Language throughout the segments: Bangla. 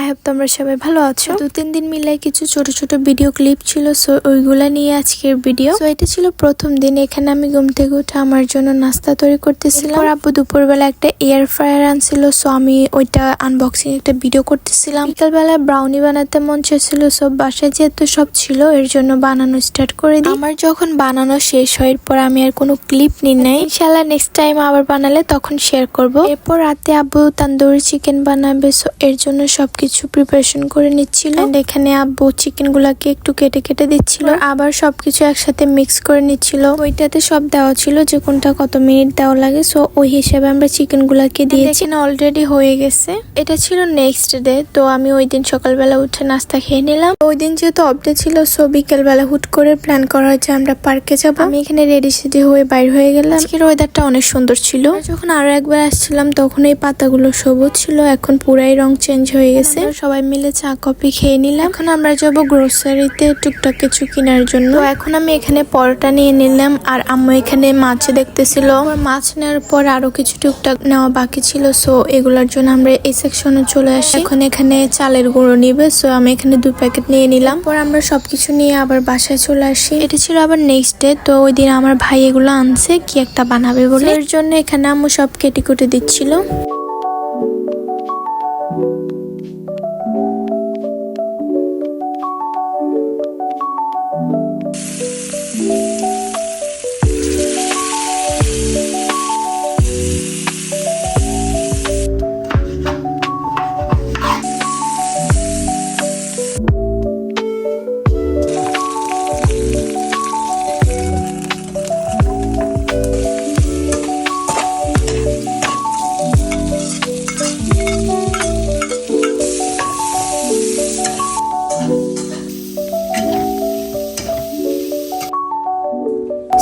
আই হোপ তোমরা সবাই ভালো আছো। 2-3 দিন মিলাই কিছু ছোট ছোট ভিডিও ক্লিপ ছিল, সো ওইগুলা নিয়ে আজকের ভিডিও। সো এটা ছিল প্রথম দিন। এখানে আমি ঘুম থেকে উঠে আমার জন্য নাস্তা তৈরি করতেছিলাম। আর আব্বু দুপুরবেলা একটা এয়ার ফ্রায়ার আনছিল, সো আমি ওইটা আনবক্সিং একটা ভিডিও করতেছিলাম। বিকালবেলা ব্রাউনি বানাতে মন চাইছিল, সব বাসায় যেহেতু সব ছিল এর জন্য বানানো স্টার্ট করে দিই। আমার যখন বানানো শেষ হয় এরপর আমি আর কোনো ক্লিপ নিই নাই। ইনশাআল্লাহ নেক্সট টাইম আবার বানালে তখন শেয়ার করব। এরপর রাতে আব্বু তান্দুরি চিকেন বানাবে, সো এর জন্য সবকিছু প্রিপারেশন করে নিচ্ছিল। এখানে আব্বু চিকেন গুলাকে একটু কেটে কেটে দিচ্ছিল, আবার সবকিছু একসাথে মিক্স করে নিচ্ছিল। ওইটাতে সব দেওয়া ছিল যে কোনটা কত মিনিট দেওয়া লাগে, সো ওই হিসেবে আমরা চিকেন গুলাকে দিয়েছি। অলরেডি হয়ে গেছে। এটা ছিল নেক্সট ডে, তো আমি ওই দিন সকালবেলা উঠে নাস্তা খেয়ে নিলাম। ওই দিন যেহেতু অফডে ছিল, সো বিকেলবেলা হুট করে প্ল্যান করা হয়েছে আমরা পার্কে যাব। আমি এখানে রেডি সেডি হয়ে বাইর হয়ে গেলাম। আজকের ওয়েদারটা অনেক সুন্দর ছিল। যখন আরো একবার আসছিলাম তখন এই পাতাগুলো সবুজ ছিল, এখন পুরাই রং চেঞ্জ হয়ে গেছে। সবাই মিলে চা কফি খেয়ে নিলাম। এখন আমরা যাব গ্রোসারিতে টুকটাক কিছু কেনার জন্য। তো এখন আমি এখানে পরোটা নিয়ে নিলাম, আর আম্মু এখানে মাছ দেখতেছিল। মাছ নেওয়ার পর আরো কিছু টুকটাক নেওয়া বাকি ছিল, সো এগুলোর জন্য আমরা এই সেকশনে চলে আসি। এখন এখানে চালের গুঁড়ো নিবে, সো আমি এখানে 2 প্যাকেট নিয়ে নিলাম। পর আমরা সবকিছু নিয়ে আবার বাসায় চলে আসি। এটা ছিল আবার নেক্সট ডে, তো ওই দিন আমার ভাই এগুলো আনছে কি একটা বানাবে বলে, এর জন্য এখানে আম্মু সব কেটে কুটে দিচ্ছিল।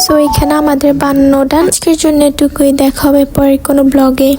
সো এখানে আমাদের বানানো ডান। আজকের জন্য এটুকুই, দেখা হবে পরে কোনো ব্লগে।